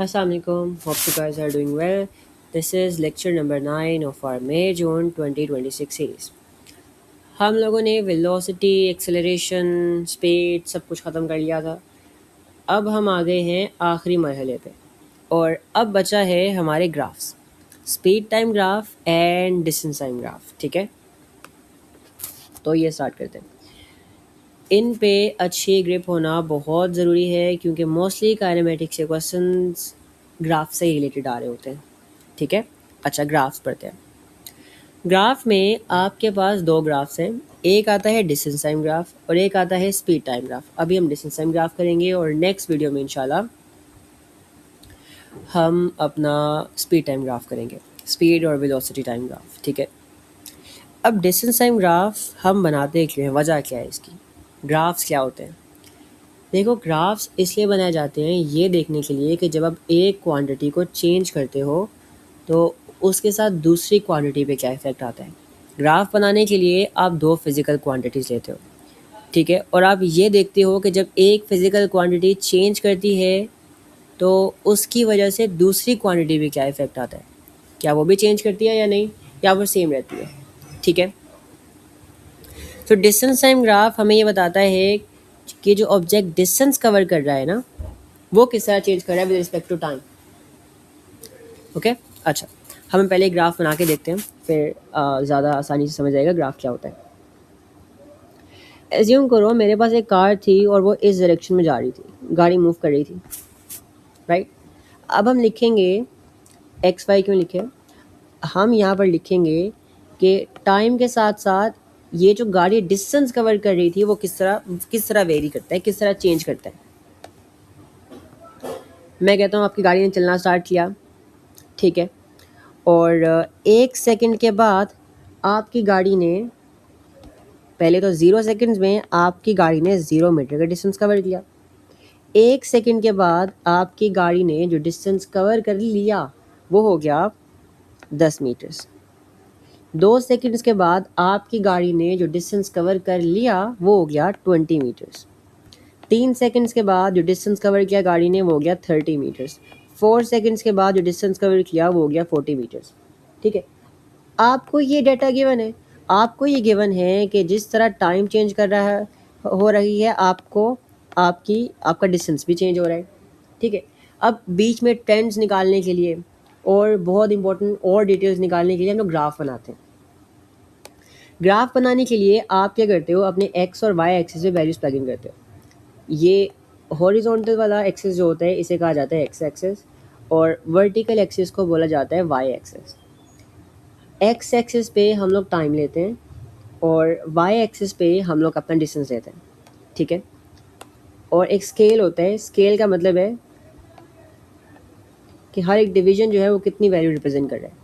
Assalamualaikum. Hope you guys are doing well. This is lecture number 9 of our May June 2026 series. हम लोगों ने velocity, acceleration, speed सब कुछ ख़त्म कर लिया था. अब हम आ गए हैं आखिरी मरहले पे और अब बचा है हमारे graphs, speed time graph and distance time graph. ठीक है, तो ये स्टार्ट करते हैं. इन पे अच्छी ग्रिप होना बहुत ज़रूरी है क्योंकि मोस्टली काइनेमेटिक्स के क्वेश्चंस ग्राफ से रिलेटेड आ रहे होते हैं. ठीक है, अच्छा ग्राफ्स पढ़ते हैं. ग्राफ में आपके पास दो ग्राफ्स हैं, एक आता है डिस्टेंस टाइम ग्राफ और एक आता है स्पीड टाइम ग्राफ. अभी हम डिस्टेंस टाइम ग्राफ करेंगे और नेक्स्ट वीडियो में इंशाल्लाह हम अपना स्पीड टाइम ग्राफ करेंगे, स्पीड और वेलोसिटी टाइम ग्राफ. ठीक है, अब डिस्टेंस टाइम ग्राफ हम बनाते क्यों हैं, वजह क्या है इसकी, ग्राफ्स क्या होते हैं. देखो, ग्राफ्स इसलिए बनाए जाते हैं ये देखने के लिए कि जब आप एक क्वांटिटी को चेंज करते हो तो उसके साथ दूसरी क्वांटिटी पे क्या इफ़ेक्ट आता है. ग्राफ बनाने के लिए आप दो फिज़िकल क्वांटिटीज़ लेते हो, ठीक है, और आप ये देखते हो कि जब एक फिज़िकल क्वांटिटी चेंज करती है तो उसकी वजह से दूसरी क्वांटिटी पे क्या इफ़ेक्ट आता है, क्या वो भी चेंज करती है या नहीं, या वो सेम रहती है. ठीक है, तो डिस्टेंस टाइम ग्राफ हमें ये बताता है कि जो ऑब्जेक्ट डिस्टेंस कवर कर रहा है ना, वो किस तरह चेंज कर रहा है with respect to time. Okay, अच्छा हम पहले ग्राफ बना के देखते हैं, फिर ज़्यादा आसानी से समझ आएगा ग्राफ क्या होता है. एज्यूम करो मेरे पास एक कार थी और वो इस डायरेक्शन में जा रही थी, गाड़ी मूव कर रही थी, राइट. अब हम लिखेंगे एक्स वाई, क्यों लिखे, हम यहाँ पर लिखेंगे कि टाइम के साथ साथ ये जो गाड़ी डिस्टेंस कवर कर रही थी वो किस तरह वेरी करता है, किस तरह चेंज करता है. मैं कहता हूँ आपकी गाड़ी ने चलना स्टार्ट किया, ठीक है, और 1 सेकंड के बाद आपकी गाड़ी ने, पहले तो 0 सेकंड्स में आपकी गाड़ी ने 0 मीटर का डिस्टेंस कवर किया. 1 सेकंड के बाद आपकी गाड़ी ने जो डिस्टेंस कवर कर लिया वो हो गया 10 मीटर्स. 2 सेकंड्स के बाद आपकी गाड़ी ने जो डिस्टेंस कवर कर लिया वो हो गया 20 मीटर्स. 3 सेकंड्स के बाद जो डिस्टेंस कवर किया गाड़ी ने वो हो गया 30 मीटर्स. 4 सेकंड्स के बाद जो डिस्टेंस कवर किया वो हो गया 40 मीटर्स. ठीक है, आपको ये डाटा गिवन है, आपको ये गिवन है कि जिस तरह टाइम चेंज कर रहा है हो रही है आपको आपका डिस्टेंस भी चेंज हो रहा है. ठीक है, अब बीच में ट्रेंड्स निकालने के लिए और बहुत इंपॉर्टेंट और डिटेल्स निकालने के लिए हम लोग ग्राफ बनाते हैं. ग्राफ बनाने के लिए आप क्या करते हो, अपने एक्स और वाई एक्सिस पे वैल्यूज प्लग इन करते हो. ये हॉरिजॉन्टल वाला एक्सिस जो होता है इसे कहा जाता है एक्स एक्सिस और वर्टिकल एक्सिस को बोला जाता है वाई एक्सिस. एक्स एक्सिस पे हम लोग टाइम लेते हैं और वाई एक्सिस पे हम लोग अपना डिस्टेंस लेते हैं. ठीक है, और एक स्केल होता है, स्केल का मतलब है कि हर एक डिवीजन जो है वो कितनी वैल्यू रिप्रेजेंट कर रहा है.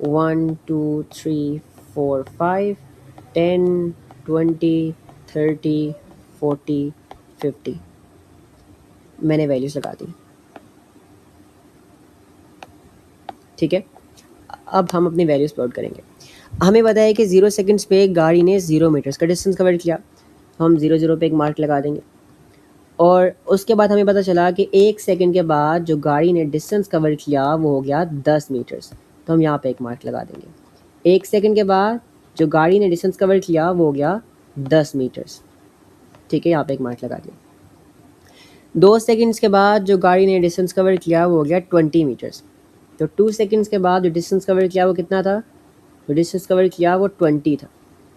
1 2 3 4 5 10 20 30 40 50 मैंने वैल्यूज लगा दी. ठीक है, अब हम अपनी वैल्यूज प्लॉट करेंगे. हमें पता है कि 0 सेकंड्स पे गाड़ी ने 0 मीटर्स का डिस्टेंस कवर किया, हम 0 0 पे एक मार्क लगा देंगे. और उसके बाद हमें पता चला कि 1 सेकंड के बाद जो गाड़ी ने डिस्टेंस कवर किया वो हो गया 10 मीटर्स, तो हम यहाँ पे एक मार्क लगा देंगे. 1 सेकंड के बाद जो गाड़ी ने डिस्टेंस कवर किया वो हो गया 10 मीटर्स. ठीक है, यहाँ पे एक मार्क लगा दिया. 2 सेकंड्स के बाद जो गाड़ी ने डिस्टेंस कवर किया वो हो गया 20 मीटर्स. तो 2 सेकंड्स के बाद जो डिस्टेंस कवर किया वो कितना था, जो डिस्टेंस कवर किया वो 20 था,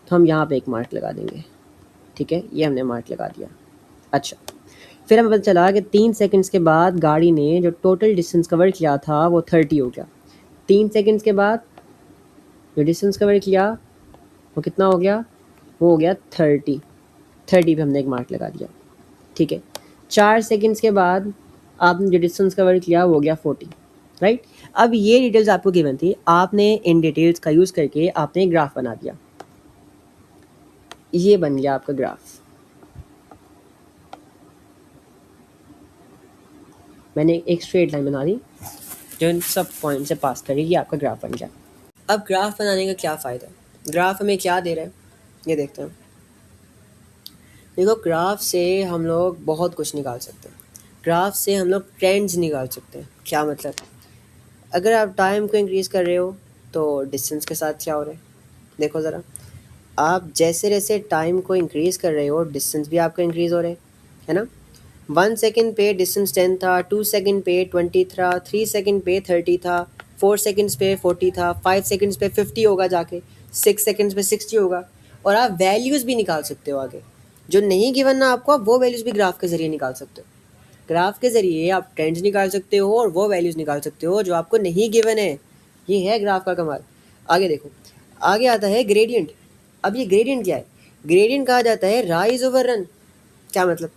तो हम यहाँ पे एक मार्क लगा देंगे. ठीक है, ये हमने मार्क लगा दिया. अच्छा, फिर हमें पता चला कि 3 सेकंड्स के बाद गाड़ी ने जो टोटल डिस्टेंस कवर किया था वो 30 हो गया. 3 सेकंड्स के बाद जो डिस्टेंस कवर किया वो कितना हो गया, वो हो गया 30 पे हमने एक मार्क लगा दिया. ठीक है, 4 सेकंड्स के बाद आपने जो डिस्टेंस कवर किया वो हो गया 40, राइट. अब ये डिटेल्स आपको गिवन थी, आपने इन डिटेल्स का यूज़ करके आपने ग्राफ बना दिया. ये बन गया आपका ग्राफ. मैंने एक स्ट्रेट लाइन बना दी जो इन सब पॉइंट से पास करेगी, आपका ग्राफ बन गया. अब ग्राफ बनाने का क्या फ़ायदा है, ग्राफ हमें क्या दे रहा है ये देखते हैं. देखो, ग्राफ से हम लोग बहुत कुछ निकाल सकते हैं। ग्राफ से हम लोग ट्रेंड्स निकाल सकते हैं। क्या मतलब? अगर आप टाइम को इंक्रीज़ कर रहे हो तो डिस्टेंस के साथ क्या हो रहा है, देखो ज़रा। आप जैसे जैसे टाइम को इंक्रीज़ कर रहे हो डिस्टेंस भी आपका इंक्रीज़ हो रहा है ना। 1 सेकेंड पे डिस्टेंस 10 था, 2 सेकेंड पे 20 था, 3 सेकेंड पे 30 था, 4 सेकेंड्स पे 40 था, 5 सेकेंड्स पे 50 होगा जाके, 6 सेकेंड्स पे 60 होगा। और आप वैल्यूज़ भी निकाल सकते हो आगे। जो नहीं गिवन ना आपको, आप वो वैल्यूज़ भी ग्राफ के ज़रिए निकाल सकते हो। ग्राफ के ज़रिए आप ट्रेंड्स निकाल सकते हो और वो वैल्यूज़ निकाल सकते हो जो आपको नहीं गिवन है। ये है ग्राफ का कमाल। आगे देखो, आगे आता है ग्रेडियंट। अब ये ग्रेडियंट क्या है? ग्रेडियंट कहा जाता है राइज ओवर रन। क्या मतलब?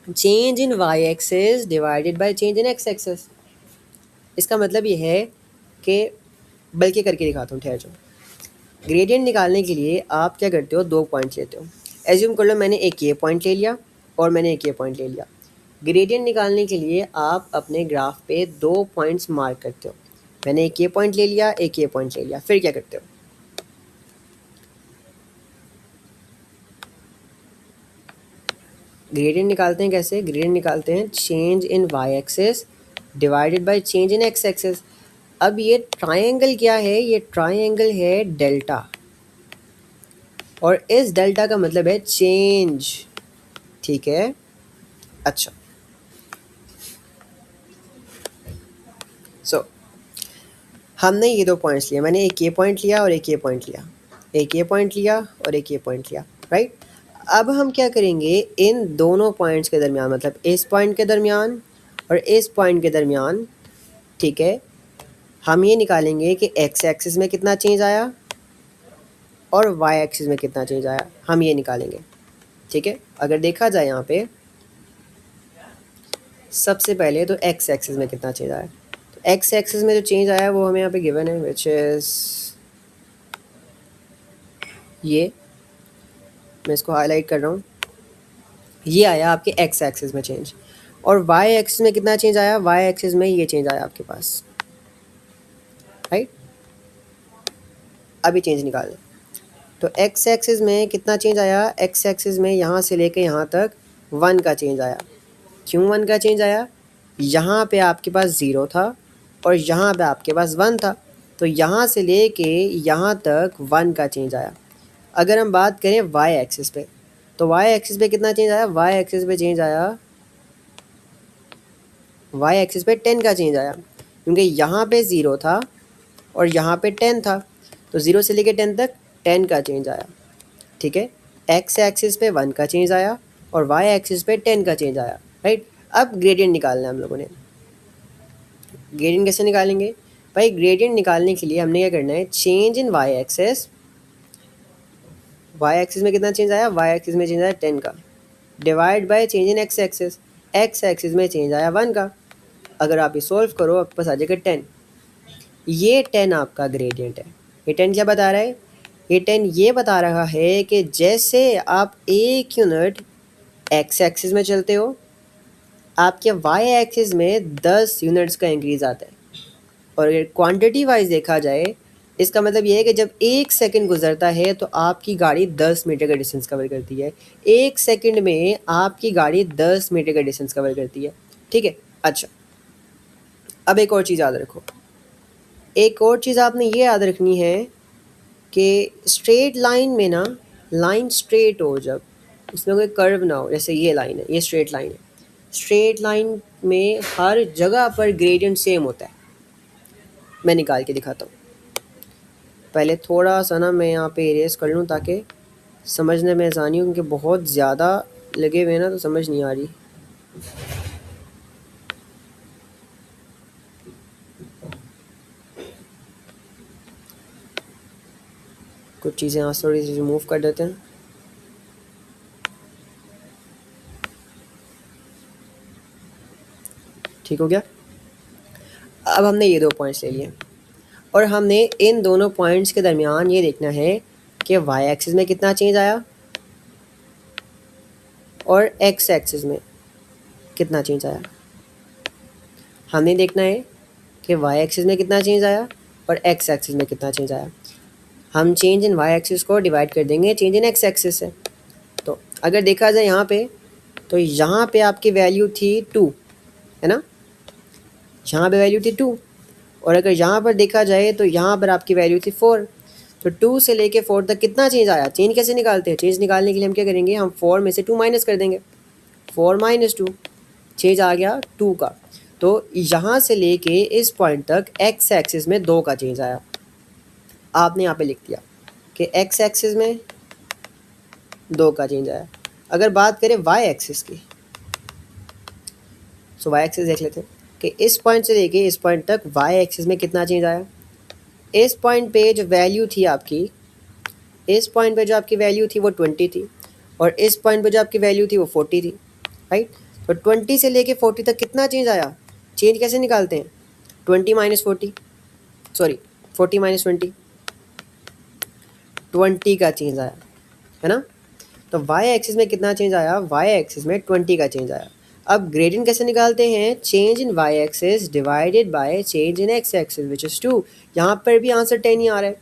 Change in Y axis divided by change in X axis. इसका मतलब ये है कि, बल्कि करके दिखाता हूँ, ठहर जाओ। ग्रेडियंट निकालने के लिए आप क्या करते हो, 2 पॉइंट लेते हो। एज्यूम कर लो मैंने एक ये पॉइंट ले लिया और मैंने एक ये पॉइंट ले लिया। ग्रेडियंट निकालने के लिए आप अपने ग्राफ पे 2 पॉइंट्स मार्क करते हो। मैंने एक ये पॉइंट ले लिया, एक ये पॉइंट ले लिया, फिर क्या करते हो? ग्रेडियंट निकालते हैं कैसे? ग्रेडियंट निकालते हैं change in Y axis divided by change in X axis. अब ये ट्रायंगल क्या है? ये ट्रायंगल है डेल्टा, और इस डेल्टा का मतलब है चेंज। ठीक है, अच्छा। सो हमने ये 2 पॉइंट्स लिए, मैंने एक ये पॉइंट लिया और एक ये पॉइंट लिया, एक ये पॉइंट लिया और एक ये पॉइंट लिया, राइट। अब हम क्या करेंगे, इन दोनों पॉइंट्स के दरमियान, मतलब इस पॉइंट के दरमियान और इस पॉइंट के दरमियान, ठीक है, हम ये निकालेंगे कि एक्स एक्सिस में कितना चेंज आया और वाई एक्सिस में कितना चेंज आया, हम ये निकालेंगे। ठीक है, अगर देखा जाए यहाँ पे, सबसे पहले तो एक्स एक्सिस में कितना चेंज आया। तो एक्स एक्सिस में जो चेंज आया वो हमें यहाँ पे गिवन है, विच इज़ ये, मैं इसको हाईलाइट कर रहा हूँ। ये आया आपके एक्स एक्सिस में चेंज। और वाई एक्सिस में कितना चेंज आया? वाई एक्सिस में ये चेंज आया आपके पास, राइट। अभी चेंज निकाल लें। तो एक्स एक्सिस में कितना चेंज आया? एक्स एक्सिस में यहाँ से लेके यहाँ तक 1 का चेंज आया। क्यों 1 का चेंज आया? यहाँ पे आपके पास 0 था और यहाँ पे आपके पास 1 था, तो यहाँ से लेके यहाँ तक 1 का चेंज आया। अगर हम बात करें वाई एक्सिस पे, तो वाई एक्सिस पे कितना चेंज आया? वाई एक्सिस पे चेंज आया, वाई एक्सिस पे 10 का चेंज आया, क्योंकि यहाँ पे 0 था और यहाँ पे 10 था, तो 0 से लेके 10 तक 10 का चेंज आया। ठीक है, एक्स एक्सिस पे 1 का चेंज आया और वाई एक्सिस पे 10 का चेंज आया, राइट। अब ग्रेडियंट निकालना है हम लोगों ने। ग्रेडियंट कैसे निकालेंगे भाई? ग्रेडियंट निकालने के लिए हमने क्या करना है, change in Y axis, Y axis में कितना चेंज आया? वाई एक्सिस में चेंज आया 10 का, divide by change in X axis, x axis में चेंज आया 1 का। अगर आप ये सॉल्व करो आपके पास आ जाएगा 10। ये 10 आपका ग्रेडियंट है। ये 10 क्या बता रहा है? ये 10 ये बता रहा है कि जैसे आप 1 यूनिट एक्स एक्सिस में चलते हो, आपके वाई एक्सिस में 10 यूनिट्स का इंक्रीज़ आता है। और अगर क्वांटिटी वाइज देखा जाए, इसका मतलब ये है कि जब 1 सेकंड गुजरता है तो आपकी गाड़ी 10 मीटर का डिस्टेंस कवर करती है। 1 सेकंड में आपकी गाड़ी 10 मीटर का डिस्टेंस कवर करती है। ठीक है, अच्छा। अब एक और चीज़ याद रखो, एक और चीज़ आपने ये याद रखनी है कि स्ट्रेट लाइन में ना, लाइन स्ट्रेट हो, जब उसमें कोई कर्व ना हो, जैसे ये लाइन है, ये स्ट्रेट लाइन है, स्ट्रेट लाइन में हर जगह पर ग्रेडियंट सेम होता है। मैं निकाल के दिखाता हूँ। पहले थोड़ा सा ना मैं यहाँ पे इरेज कर लूँ ताकि समझने में आसानी हो, क्योंकि बहुत ज़्यादा लगे हुए ना तो समझ नहीं आ रही। कुछ चीज़ें यहाँ से थोड़ी सी रिमूव कर देते हैं। ठीक हो गया। अब हमने ये 2 पॉइंट्स ले लिए और हमने इन दोनों पॉइंट्स के दरमियान ये देखना है कि वाई एक्सिस में कितना चेंज आया और एक्स एक्सिस में कितना चेंज आया। हमने देखना है कि वाई एक्सिस में कितना चेंज आया और एक्स एक्सिस में कितना चेंज आया। हम चेंज इन वाई एक्सिस को डिवाइड कर देंगे चेंज इन एक्स एक्सिस से। तो अगर देखा जाए यहाँ पे, तो यहाँ पे आपकी वैल्यू थी 2, है ना, यहाँ पे वैल्यू थी 2, और अगर यहाँ पर देखा जाए तो यहाँ पर आपकी वैल्यू थी 4। तो 2 से लेके 4 तक कितना चेंज आया? चेंज कैसे निकालते हैं? चेंज निकालने के लिए हम क्या करेंगे, हम 4 में से 2 माइनस कर देंगे, 4 माइनस 2, चेंज आ गया 2 का। तो यहाँ से लेके इस पॉइंट तक एक्स एक्सिस में 2 का चेंज आया। आपने यहाँ पे लिख दिया कि एक्स एक्सिस में 2 का चेंज आया। अगर बात करें वाई एक्सिस की, सो वाई एक्सिस देख लेते हैं कि इस पॉइंट से लेके इस पॉइंट तक वाई एक्सिस में कितना चेंज आया। इस पॉइंट पे जो वैल्यू थी आपकी, इस पॉइंट पे जो आपकी वैल्यू थी वो 20 थी, और इस पॉइंट पे जो आपकी वैल्यू थी वो 40 थी, राइट। तो 20 से लेके 40 तक कितना चेंज आया? चेंज कैसे निकालते हैं? 20 माइनस 40, सॉरी 40 माइनस 20, 20 का चेंज आया, है ना। तो वाई एक्सिस में कितना चेंज आया? वाई एक्सिस में 20 का चेंज आया। अब ग्रेडियंट कैसे निकालते हैं? Change in Y axis divided by change in X axis which is 2। यहाँ पर भी आंसर 10 ही आ रहा है।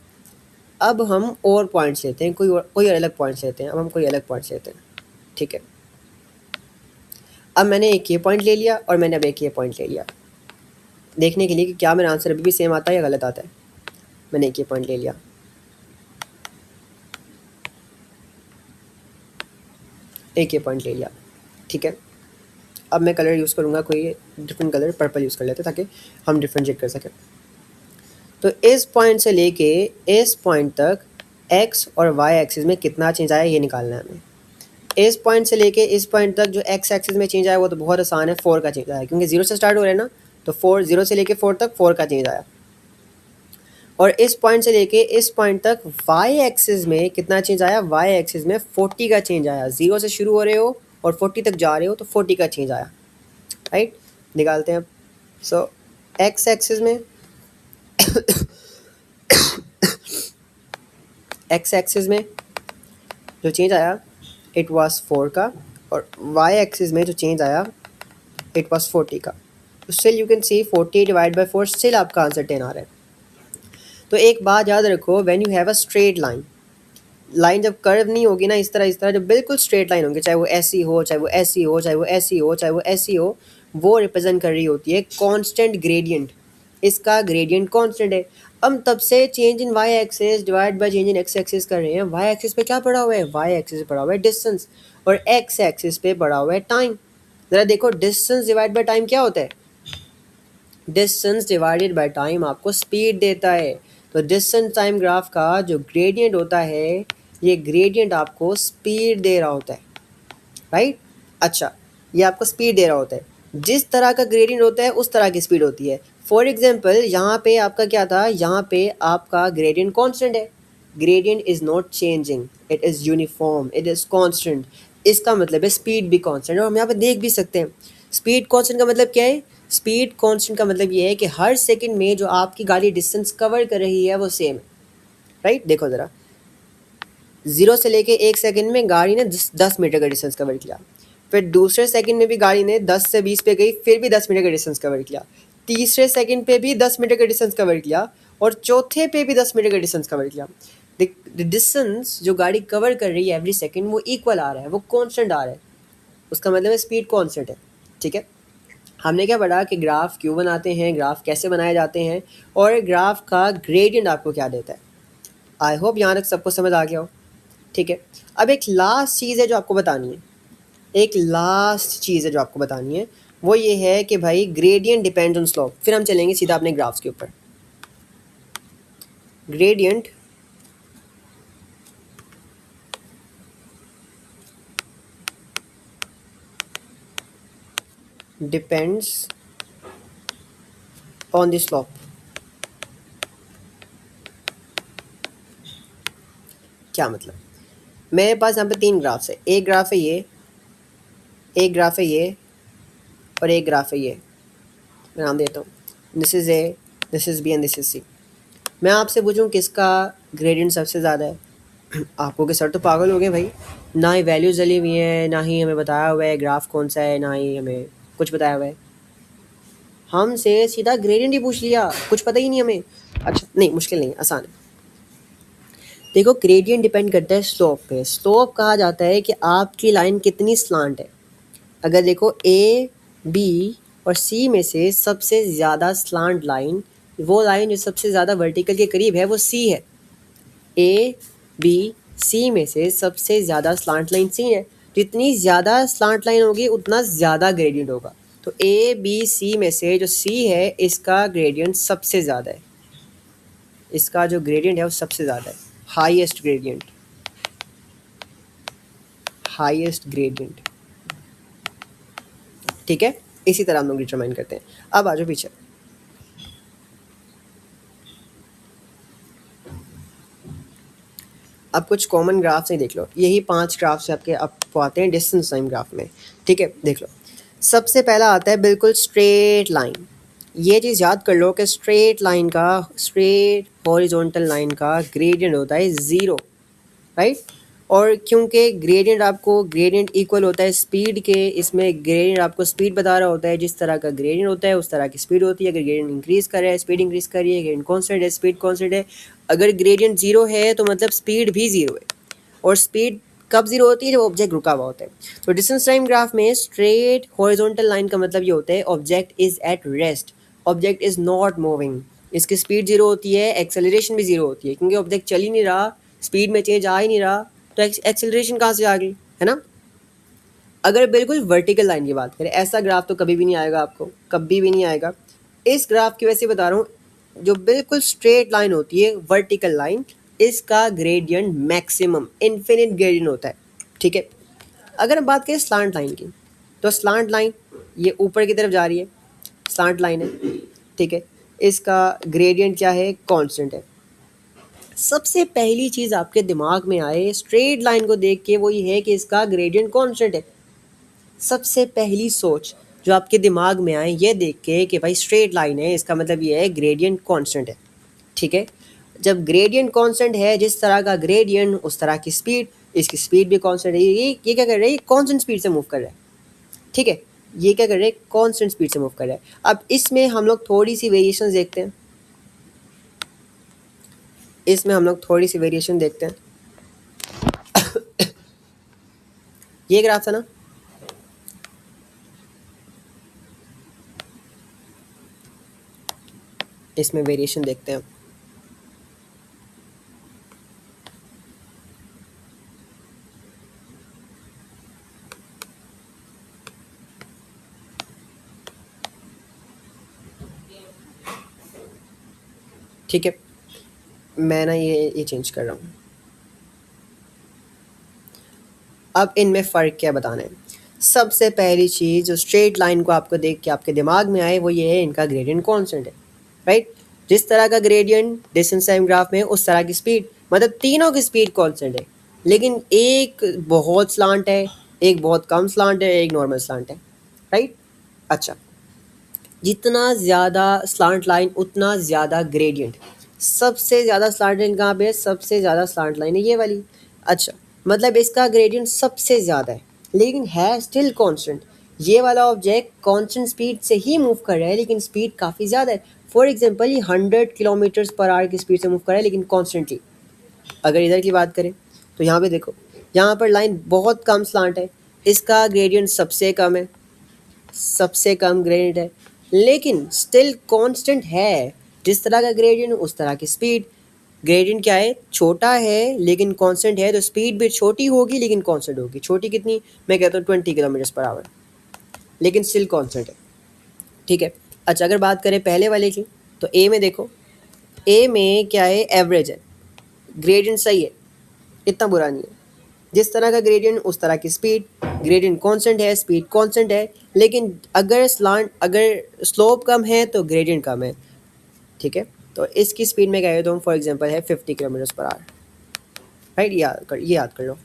अब हम और पॉइंट्स लेते हैं, कोई अलग पॉइंट्स लेते हैं। अब हम कोई अलग पॉइंट्स लेते हैं, ठीक है। अब मैंने एक ये पॉइंट ले लिया और मैंने अब एक ये पॉइंट ले लिया, देखने के लिए कि क्या मेरा आंसर अभी भी सेम आता है या गलत आता है। मैंने एक ये पॉइंट ले लिया, एक ये पॉइंट ले लिया, ठीक है। अब मैं कलर यूज़ करूँगा, कोई डिफरेंट कलर, पर्पल यूज़ कर लेते हैं ताकि हम डिफ्रेंशिएट कर सकें। तो इस पॉइंट से लेके इस पॉइंट तक एक्स और वाई एक्सिस में कितना चेंज आया ये निकालना है हमें। इस पॉइंट से लेके इस पॉइंट तक जो एक्स एक्सिस में चेंज आया वो तो बहुत आसान है, 4 का चेंज आया, क्योंकि 0 से स्टार्ट हो रहा है ना। तो 4, 0 से लेके 4 तक 4 का चेंज आया। और इस पॉइंट से लेके इस पॉइंट तक वाई एक्सिस में कितना चेंज आया? वाई एक्सिस में 40 का चेंज आया। 0 से शुरू हो रहे हो और 40 तक जा रहे हो तो 40 का चेंज आया, राइट। निकालते हैं अब। सो एक्स एक्सिस में एक्स एक्सिस में जो चेंज आया इट वाज 4 का, और वाई एक्सिस में जो चेंज आया इट वाज 40 का। तो still you can see 40 divide by 4, still आपका आंसर 10 आ रहा है। तो एक बात याद रखो, when you have a straight line, line जब कर्व नहीं होगी ना, इस तरह जब बिल्कुल स्ट्रेट लाइन होगी, चाहे वो ऐसी हो, चाहे वो ऐसी हो, चाहे वो ऐसी हो, चाहे वो ऐसी हो, वो रिप्रेजेंट कर रही होती है कांस्टेंट ग्रेडियंट। इसका ग्रेडियंट कांस्टेंट है। हम तब से change in Y axis divide by change in X axis कर रहे हैं। वाई एक्सिस पे क्या पड़ा हुआ है? वाई एक्सिस पे पड़ा हुआ है डिस्टेंस, और एक्स एक्सिस पे पड़ा हुआ है टाइम। ज़रा देखो, डिस्टेंस डिवाइड बाय टाइम क्या होता है? डिस्टेंस डिवाइडेड बाय टाइम आपको स्पीड देता है। तो डिस्टेंस टाइम ग्राफ का जो ग्रेडियंट होता है, ये ग्रेडियंट आपको स्पीड दे रहा होता है, राइट। अच्छा, ये आपको स्पीड दे रहा होता है। जिस तरह का ग्रेडियंट होता है उस तरह की स्पीड होती है। फॉर एग्जांपल यहाँ पे आपका क्या था? यहाँ पे आपका ग्रेडियंट कांस्टेंट है। Gradient is not changing, it is uniform, it is constant. इसका मतलब है स्पीड भी कांस्टेंट है। और हम यहाँ पे देख भी सकते हैं स्पीड कांस्टेंट का मतलब क्या है। स्पीड कांस्टेंट का मतलब ये है कि हर सेकंड में जो आपकी गाड़ी डिस्टेंस कवर कर रही है वो सेम है, राइट। देखो ज़रा, 0 से लेके 1 सेकंड में गाड़ी ने 10 मीटर का डिस्टेंस कवर किया। फिर दूसरे सेकंड में भी गाड़ी ने 10 से 20 पे गई, फिर भी 10 मीटर का डिस्टेंस कवर किया। तीसरे सेकंड पे भी 10 मीटर का डिस्टेंस कवर किया, और चौथे पे भी 10 मीटर का डिस्टेंस कवर किया। डिस्टेंस जो गाड़ी कवर कर रही है एवरी सेकंड वो इक्वल आ रहा है, वो कांस्टेंट आ रहा है। उसका मतलब है स्पीड कांस्टेंट है, ठीक है। हमने क्या पढ़ा कि ग्राफ क्यों बनाते हैं, ग्राफ कैसे बनाए जाते हैं, और ग्राफ का ग्रेडियंट आपको क्या देता है। आई होप यहाँ तक सबको समझ आ गया हो, ठीक है। अब एक लास्ट चीज़ है जो आपको बतानी है, एक लास्ट चीज़ है जो आपको बतानी है, वो ये है कि भाई ग्रेडियंट डिपेंड्स ऑन स्लोप। फिर हम चलेंगे सीधा अपने ग्राफ्स के ऊपर। Gradient depends on the slope. क्या मतलब? मेरे पास यहाँ पे 3 ग्राफ्स है। एक ग्राफ है ये, एक ग्राफ है ये, और एक ग्राफ है ये। मैं नाम देता हूँ, this is A, this is B and this is C. मैं आपसे पूछूं किसका ग्रेडियंट सबसे ज़्यादा है? आपको के सर तो पागल हो गए भाई, ना ही वैल्यूज़ डली हुई हैं, ना ही हमें बताया हुआ है ग्राफ कौन सा है, ना ही हमें कुछ बताया हुआ है। हमसे सीधा ग्रेडियंट ही पूछ लिया, कुछ पता ही नहीं हमें। अच्छा नहीं, मुश्किल नहीं, आसान है। देखो ग्रेडियंट डिपेंड करता है स्लोप पे। स्लोप कहा जाता है कि आपकी लाइन कितनी स्लांट है। अगर देखो ए बी और सी में से सबसे ज़्यादा स्लांट लाइन, वो लाइन जो सबसे ज़्यादा वर्टिकल के करीब है वो सी है। ए बी सी में से सबसे ज़्यादा स्लांट लाइन सी है। जितनी ज़्यादा स्लांट लाइन होगी उतना ज़्यादा ग्रेडियंट होगा। तो ए बी सी में से जो सी है इसका ग्रेडियंट सबसे ज़्यादा है। इसका जो ग्रेडियंट है वो सबसे ज़्यादा है, हाईएस्ट ग्रेडियंट, हाईएस्ट ग्रेडियंट। ठीक है, इसी तरह हम लोग डिटरमाइन करते हैं। अब आ जाओ पीछे। अब कुछ कॉमन ग्राफ्स ही देख लो। यही 5 ग्राफ्स आपके आपको आते हैं डिस्टेंस टाइम ग्राफ में। ठीक है, देख लो। सबसे पहला आता है बिल्कुल स्ट्रेट लाइन। ये चीज़ याद कर लो कि स्ट्रेट लाइन का, स्ट्रेट हॉरिजॉन्टल लाइन का ग्रेडियंट होता है 0, राइट। और क्योंकि ग्रेडियंट आपको, ग्रेडियंट इक्वल होता है स्पीड के, इसमें ग्रेडियंट आपको स्पीड बता रहा होता है। जिस तरह का ग्रेडियंट होता है उस तरह की स्पीड होती है। अगर ग्रेडियंट इंक्रीज़ कर रहा है स्पीड इंक्रीज़ कर रही है, ग्रेडियंट कॉन्स्टेंट है स्पीड कॉन्स्टेंट है। अगर ग्रेडियंट 0 है तो मतलब स्पीड भी 0 है। और स्पीड कब 0 होती है? जब ऑब्जेक्ट रुका हुआ होता है। तो डिस्टेंस टाइम ग्राफ में स्ट्रेट हॉरिजॉन्टल लाइन का मतलब ये होता है object is at rest, object is not moving. इसकी स्पीड 0 होती है, एक्सेलरेशन भी 0 होती है, क्योंकि ऑब्जेक्ट चल ही नहीं रहा, स्पीड में चेंज आ ही नहीं रहा, तो एक्सेलरेशन कहाँ से आ गई, है ना। अगर बिल्कुल वर्टिकल लाइन की बात करें, ऐसा ग्राफ तो कभी भी नहीं आएगा आपको, कभी भी नहीं आएगा। इस ग्राफ की वजह से बता रहा हूँ, जो बिल्कुल स्ट्रेट लाइन होती है वर्टिकल लाइन, इसका ग्रेडियंट मैक्सिमम इन्फिनिट ग्रेडियंट होता है। ठीक है, अगर हम बात करें स्लांट लाइन की, तो स्लांट लाइन ये ऊपर की तरफ जा रही है, स्लांट लाइन है। ठीक है, इसका ग्रेडियंट क्या है? कांस्टेंट है। सबसे पहली चीज़ आपके दिमाग में आए स्ट्रेट लाइन को देख के वो ये है कि इसका ग्रेडियंट कांस्टेंट है। सबसे पहली सोच जो आपके दिमाग में आए ये देख के कि भाई स्ट्रेट लाइन है, इसका मतलब ये है ग्रेडियंट कांस्टेंट है। ठीक है, जब ग्रेडियंट कांस्टेंट है, जिस तरह का ग्रेडियंट उस तरह की स्पीड, इसकी स्पीड भी कांस्टेंट है। ये क्या कर रहा है? ये कांस्टेंट स्पीड से मूव कर रहा है। ठीक है, ये क्या कर रहा है? कांस्टेंट स्पीड से मूव कर रहा है। अब इसमें हम लोग थोड़ी सी वेरिएशन देखते हैं, इसमें हम लोग थोड़ी सी वेरिएशन देखते हैं। ये ग्राफ था ना, इसमें वेरिएशन देखते हैं। ठीक है, मैं ना ये चेंज कर रहा हूँ। अब इनमें फ़र्क क्या बताना है? सबसे पहली चीज़ जो स्ट्रेट लाइन को आपको देख के आपके दिमाग में आए वो ये है, इनका ग्रेडियंट कांस्टेंट है, राइट। जिस तरह का ग्रेडियंट डिस्टेंस टाइम ग्राफ में उस तरह की स्पीड, मतलब तीनों की स्पीड कांस्टेंट है। लेकिन एक बहुत स्लांट है, एक बहुत कम स्लांट है, एक नॉर्मल स्लांट है, राइट। अच्छा, जितना ज़्यादा स्लांट लाइन उतना ज़्यादा ग्रेडियंट। सबसे ज़्यादा स्लांट लाइन कहाँ पे है? सबसे ज़्यादा स्लांट लाइन है ये वाली। अच्छा, मतलब इसका ग्रेडियंट सबसे ज़्यादा है लेकिन है स्टिल कांस्टेंट। ये वाला ऑब्जेक्ट कांस्टेंट स्पीड से ही मूव कर रहा है लेकिन स्पीड काफ़ी ज़्यादा है। फॉर एग्जांपल ये 100 किलोमीटर्स पर आवर की स्पीड से मूव कर रहा है लेकिन कॉन्स्टेंटली। अगर इधर की बात करें तो यहाँ पे देखो, यहाँ पर लाइन बहुत कम स्लांट है, इसका ग्रेडियंट सबसे कम है, सबसे कम ग्रेडियंट है लेकिन स्टिल कांस्टेंट है। जिस तरह का ग्रेडियंट उस तरह की स्पीड। ग्रेडियंट क्या है? छोटा है लेकिन कांस्टेंट है, तो स्पीड भी छोटी होगी लेकिन कांस्टेंट होगी। छोटी कितनी? मैं कहता हूँ 20 किलोमीटर पर आवर, लेकिन स्टिल कांस्टेंट है। ठीक है, अच्छा अगर बात करें पहले वाले की, तो ए में देखो, ए में क्या है? एवरेज है, ग्रेडियंट सही है, इतना बुरा नहीं है। जिस तरह का ग्रेडियंट उस तरह की स्पीड, ग्रेडियंट कांस्टेंट है, स्पीड कांस्टेंट है, लेकिन अगर स्लोप कम है तो ग्रेडियंट कम है। ठीक है, तो इसकी स्पीड में कहे तो फॉर एग्जांपल है 50 किलोमीटर पर आवर, राइट। ये याद कर लो,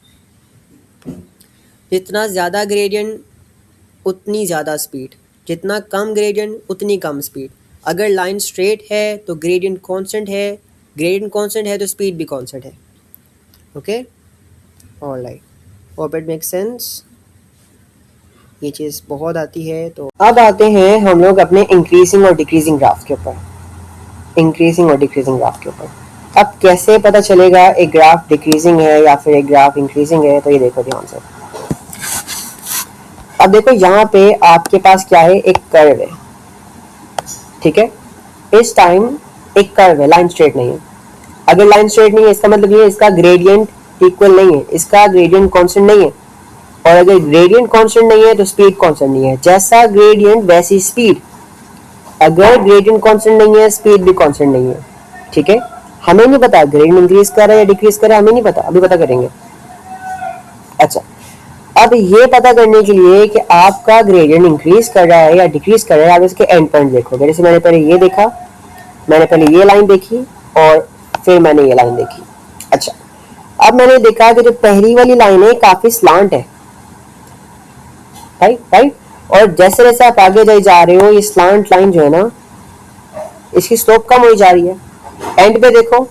जितना ज़्यादा ग्रेडियंट उतनी ज़्यादा स्पीड, जितना कम ग्रेडियंट उतनी कम स्पीड। अगर लाइन स्ट्रेट है तो ग्रेडियंट कांस्टेंट है, ग्रेडियंट कांस्टेंट है तो स्पीड भी कांस्टेंट है। Okay, alright, hope it make sense. ये चीज़ बहुत आती है। तो अब आते हैं हम लोग अपने इंक्रीजिंग और डिक्रीजिंग ग्राफ के ऊपर, इंक्रीजिंग और डिक्रीजिंग ग्राफ के ऊपर। अब कैसे पता चलेगा एक ग्राफ डिक्रीजिंग है या फिर एक ग्राफ इंक्रीजिंग है? तो ये देखो ध्यान से। अब देखो यहाँ पे आपके पास क्या है, एक कर्व है, ठीक है। इस टाइम एक कर्व है, लाइन स्ट्रेट नहीं है। अगर लाइन स्ट्रेट नहीं है इसका मतलब ये इसका ग्रेडियंट इक्वल नहीं है, इसका ग्रेडियंट कांस्टेंट नहीं है। और अगर ग्रेडियंट कांस्टेंट नहीं है तो स्पीड कांस्टेंट नहीं है। जैसा ग्रेडियंट वैसी स्पीड। अगर ग्रेडियंट कांस्टेंट नहीं है स्पीड भी कांस्टेंट नहीं है, ठीक है। हमें नहीं पता ग्रेडियंट इंक्रीज कर रहा है या डिक्रीज कर रहा है, हमें नहीं पता, अभी पता करेंगे। अच्छा, अब ये पता करने के लिए कि आपका ग्रेडियंट इंक्रीज कर रहा है या डिक्रीज कर रहा है, आप इसके एंड पॉइंट देखोगे। जैसे मैंने पहले ये देखा, मैंने पहले ये लाइन देखी और फिर मैंने ये लाइन देखी। अच्छा, अब मैंने देखा कि जो पहली वाली लाइन है काफी स्लांट है, राइट। और जैसे जैसे आप आगे जा रहे हो ये स्लांट लाइन जो है ना, इसकी स्लोप कम हो जा रही है। एंड पे देखो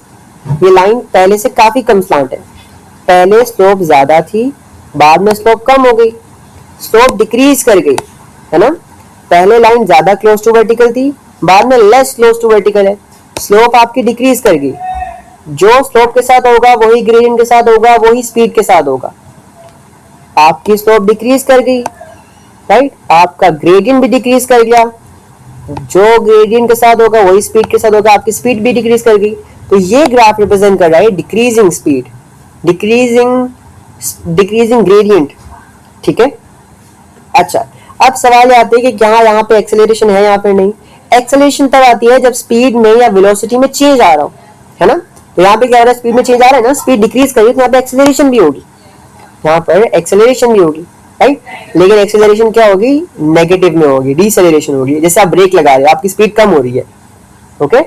ये लाइन पहले से काफी कम स्लांट है। पहले स्लोप ज्यादा थी, बाद में स्लोप कम हो गई, स्लोप डिक्रीज कर गई, है ना। पहले लाइन ज्यादा क्लोज टू वर्टिकल थी, बाद में लेस क्लोज टू वर्टिकल है, स्लोप आपकी डिक्रीज कर गई। जो स्लोप के साथ होगा वही ग्रेडियंट के साथ होगा, वही स्पीड के साथ होगा। आपकी स्लोप डिक्रीज कर गई, राइट, आपका ग्रेडियंट भी डिक्रीज कर गया। जो ग्रेडियंट के साथ होगा वही स्पीड के साथ होगा, आपकी स्पीड भी डिक्रीज कर गई। तो ये ग्राफ रिप्रेजेंट कर रहा है डिक्रीजिंग स्पीड, डिक्रीजिंग ग्रेडियंट, ठीक है। अच्छा, अब सवाल आते हैं कि क्या यहाँ पे एक्सेलरेशन है या फिर नहीं। एक्सेलरेशन तब आती है जब स्पीड में या वेलोसिटी में चेंज आ रहा हो, है ना। तो यहाँ पे क्या हो रहा है, स्पीड में चेंज आ रहा है ना, स्पीड डिक्रीज करिए तो यहाँ पे एक्सेलरेशन भी होगी, यहाँ पर एक्सेलरेशन भी होगी, राइट। लेकिन एक्सेलरेशन क्या होगी, नेगेटिव में होगी, डिसेलरेशन होगी। जैसे आप ब्रेक लगा रहे हो, आपकी स्पीड कम हो रही है, ओके,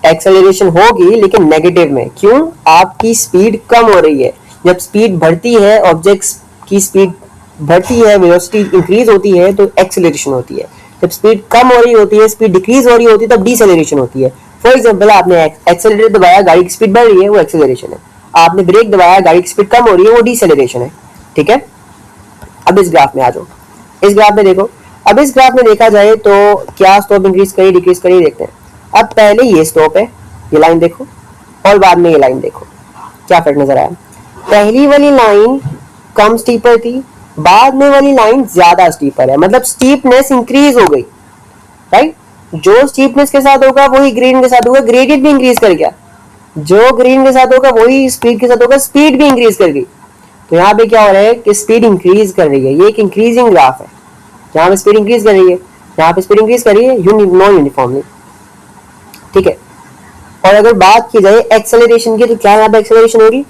एक्सेलरेशन होगी लेकिन नेगेटिव में। क्यों, आपकी स्पीड कम हो रही है। जब स्पीड बढ़ती है, ऑब्जेक्ट्स की स्पीड बढ़ती है, वेलोसिटी इंक्रीज होती है तो एक्सेलरेशन होती है। जब स्पीड कम हो रही होती है, स्पीड डिक्रीज हो रही होती है, तब डिसेलरेशन होती है। फॉर एग्जांपल, आपने एक्सेलरेटर दबाया, गाड़ी की स्पीड बढ़ रही है, वो एक्सेलरेशन है। आपने ब्रेक दबाया, गाड़ी की स्पीड कम हो रही है, वो डिसेलरेशन है, ठीक है। अब इस ग्राफ में आ जाओ, इस ग्राफ में देखो। अब इस ग्राफ में देखा जाए तो क्या स्लोप इंक्रीज करी डिक्रीज करी, देखते हैं। अब पहले ये स्लोप है, ये लाइन देखो, और बाद में ये लाइन देखो, क्या फर्क नजर आया। पहली वाली लाइन कम स्टीपर थी, बाद में वाली लाइन ज्यादा स्टीपर है, मतलब स्टीपनेस इंक्रीज हो गई, राइट। जो स्टीपनेस के साथ होगा वही ग्रेडियंट के साथ होगा, ग्रेडियंट भी इंक्रीज कर गया। जो ग्रेडियंट के साथ होगा वही स्पीड के साथ होगा, स्पीड भी इंक्रीज कर गई। तो यहाँ पे क्या हो रहा है कि स्पीड इंक्रीज कर रही है, ये एक इंक्रीजिंग ग्राफ है। यहाँ पे स्पीड इंक्रीज कर रही है, यहाँ पे स्पीड इंक्रीज कर रही है, नॉन यूनिफॉर्मली, ठीक है। और अगर बात की जाए एक्सेलरेशन की, तो क्या यहाँ पे एक्सेलरेशन होगी,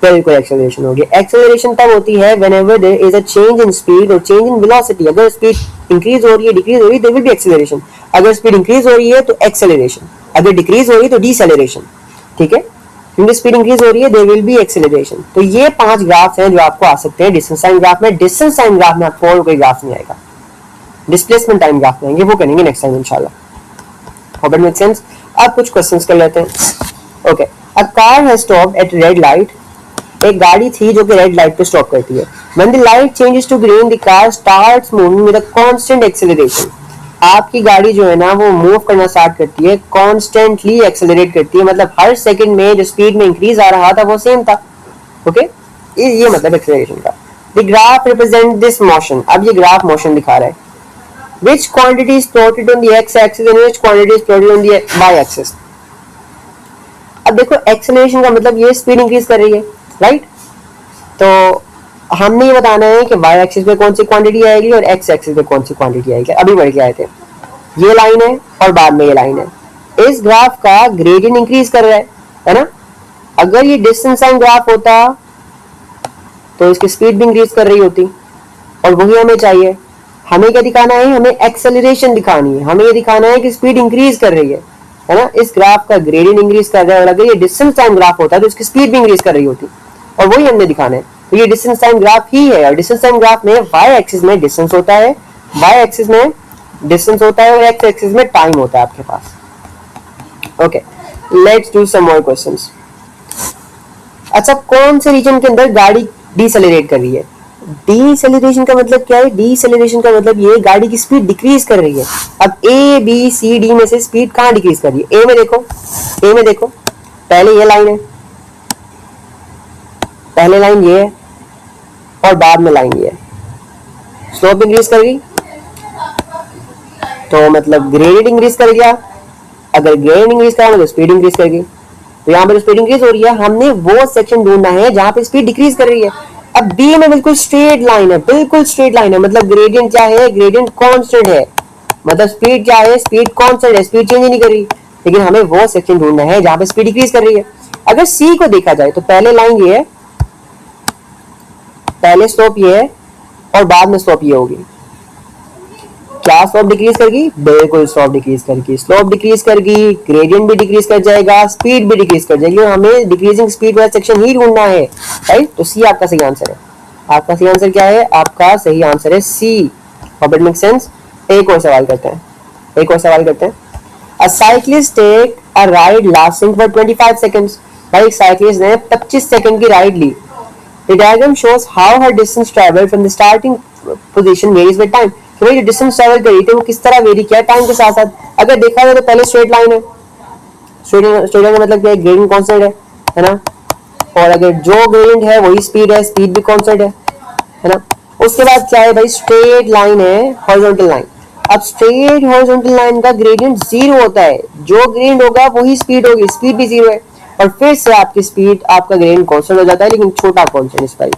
बिल्कुल एक्सेलरेशन होगी। एक्सेलरेशन तब होती है whenever there is a change in speed और चेंज इन वेलोसिटी। अगर स्पीड इंक्रीज हो रही है, डिक्रीज हो रही है, देयर विल बी एक्सेलरेशन। अगर स्पीड इंक्रीज हो रही है तो एक्सेलरेशन, अगर डिक्रीज हो रही है तो डिसेलरेशन, ठीक है। क्योंकि स्पीड इंक्रीज हो रही है, देयर विल बी एक्सेलरेशन। तो ये 5 ग्राफ्स हैं जो आपको आ सकते हैं डिस्टेंस टाइम ग्राफ में। डिस्टेंस टाइम ग्राफ में आपको और कोई ग्राफ नहीं आएगा, डिस्प्लेसमेंट टाइम ग्राफ में आएंगे, वो करेंगे नेक्स्ट टाइम इंशाल्लाह। Hope it make sense. अब कुछ क्वेश्चंस कर लेते हैं। Okay, a car has stopped at red light. एक गाड़ी थी जो कि रेड लाइट पे स्टॉप करती है। When the light changes to green the car starts moving with a constant acceleration. आपकी गाड़ी जो है ना वो मूव करना स्टार्ट करती है, कॉन्स्टेंटली एक्सेलरेट करती है, मतलब हर सेकंड में जो स्पीड में इंक्रीज आ रहा था वो सेम था, ओके। ये मतलब एक्सेलरेशन का। The graph represent this motion. अब ये ग्राफ मोशन दिखा रहा है। Which quantity is plotted on the x-axis and which quantity is plotted on the y-axis? अब देखो एक्सेलरेशन का मतलब ये स्पीड इंक्रीज कर रही है, राइट। तो हमने ये बताना है कि वाई एक्सिस पे कौन सी क्वांटिटी आएगी और एक्स एक्सिस पे कौन सी क्वांटिटी आएगी। अभी बढ़ के आए थे, ये लाइन है और बाद में ये लाइन है। इस ग्राफ का ग्रेडियंट इंक्रीज कर रहा है ना। अगर ये डिस्टेंस टाइम ग्राफ होता तो इसकी स्पीड भी इंक्रीज कर रही होती, और वही हमें चाहिए। हमें क्या दिखाना है, हमें एक्सेलरेशन दिखानी है, हमें ये दिखाना है कि स्पीड इंक्रीज कर रही है ना। इस ग्राफ का ग्रेडियंट इंक्रीज कर रहा है, और अगर ये डिस्टेंस टाइम ग्राफ होता तो इसकी स्पीड भी इंक्रीज कर रही होती, और वही हमने दिखाना है। तो ये डिस्टेंस टाइम ग्राफ ही है, और डिस्टेंस टाइम ग्राफ में वाई एक्सिस में डिस्टेंस होता है, वाई एक्सिस में डिस्टेंस होता है, और एक्स एक्सिस में टाइम होता है आपके पास। Okay, let's do some more questions. अच्छा, कौन से रीजन के अंदर गाड़ी डीसेलेरेट कर रही है? डीसेलेरेशन का मतलब क्या है? डीसेलेरेशन का मतलब ये गाड़ी की स्पीड डिक्रीज कर रही है। अब ए बी सी डी में से स्पीड कहाँ डिक्रीज कर रही है? ए में देखो, ए में देखो, पहले ये लाइन है, पहले लाइन ये है और बाद में लाइन ये है। स्लोप इंक्रीज कर गई तो मतलब ग्रेडियंट इंक्रीज कर गया, अगर ग्रेडियंट इंक्रीज करा तो स्पीड इंक्रीज कर गई। तो यहाँ पर स्पीड इंक्रीज हो रही है, हमने वो सेक्शन ढूंढना है जहां पे स्पीड डिक्रीज कर रही है। अब बी में बिल्कुल स्ट्रेट लाइन है, बिल्कुल स्ट्रेट लाइन है, मतलब ग्रेडियंट क्या है, ग्रेडियंट कांस्टेंट है, मतलब स्पीड क्या है, स्पीड कांस्टेंट है, स्पीड चेंज नहीं कर रही। लेकिन हमें वो सेक्शन ढूंढना है जहां पे स्पीड डिक्रीज कर रही है। अगर सी को देखा जाए तो पहले लाइन ये है, पहले स्लोप ये है और बाद में स्लोप ये होगी। क्या स्लोप डिक्रीज करेगी, बिल्कुल स्लोप डिक्रीज करेगी, स्लोप डिक्रीज करेगी, ग्रेडियंट भी डिक्रीज कर जाएगा, स्पीड भी डिक्रीज कर जाएगी। हमें डिक्रीजिंग स्पीड वाला सेक्शन ही ढूंढना है, राइट। तो सी आपका सही आंसर है। आपका सही आंसर क्या है, आपका सही आंसर है C. Hope it make sense. एक और सवाल करते हैं, एक और सवाल करते हैं। A cyclist take a ride lasting for 25 seconds. भाई एक साइक्लिस्ट ने 25 सेकंड की राइड ली। The diagram shows how her distance traveled from the starting position varies with time. तो भाई जो डिस्टेंस ट्रैवल करी थी वो किस तरह वेरी किया टाइम के साथ साथ। अगर देखा जाए तो पहले स्ट्रेट लाइन है, स्ट्रेट लाइन का मतलब क्या है, ग्रेडियंट कांस्टेंट है ना। और अगर जो ग्रेडियंट है वही स्पीड है, स्पीड भी कांस्टेंट है ना। उसके बाद क्या है भाई, स्ट्रेट लाइन है, हॉरिजॉन्टल लाइन। अब स्ट्रेट हॉरिजॉन्टल लाइन का ग्रेडियंट जीरो होता है, जो ग्रेडियंट होगा वही स्पीड होगी, स्पीड भी जीरो है। और फिर से आपकी स्पीड, आपका ग्रेडियंट कांस्टेंट हो जाता है, लेकिन छोटा कांस्टेंट इस बार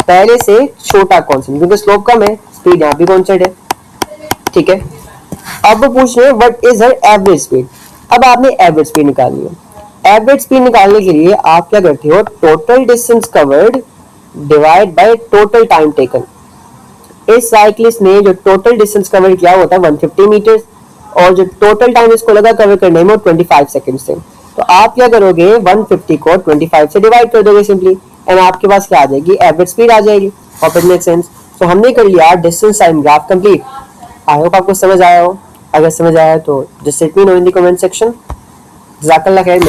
पहले से छोटा कांस्टेंट, क्योंकि स्लोप कम है, स्पीड यहाँ भी कांस्टेंट है, ठीक है। अब वो पूछ रहे हैं what is her average speed. अब आपने एवरेज स्पीड निकालनी है। एवरेज स्पीड निकालने के लिए आप क्या करते हो, total distance covered divide by total time taken. इस साइक्लिस्ट ने जो टोटल डिस्टेंस कवर किया होता है 150 मीटर, और जो टोटल टाइम इसको लगा कवर करने में 25 सेकंड से। तो आप क्या करोगे, 150 को 25 से डिवाइड कर दोगे सिंपली, एंड आपके पास क्या आ जाएगी, एवरेज स्पीड आ जाएगी। Hope it make sense. तो हमने कर लिया distance time graph complete. I hope आपको समझ आया हो। अगर समझ आया तो just let me know in the comment section. जज़ाकल्लाह खैर।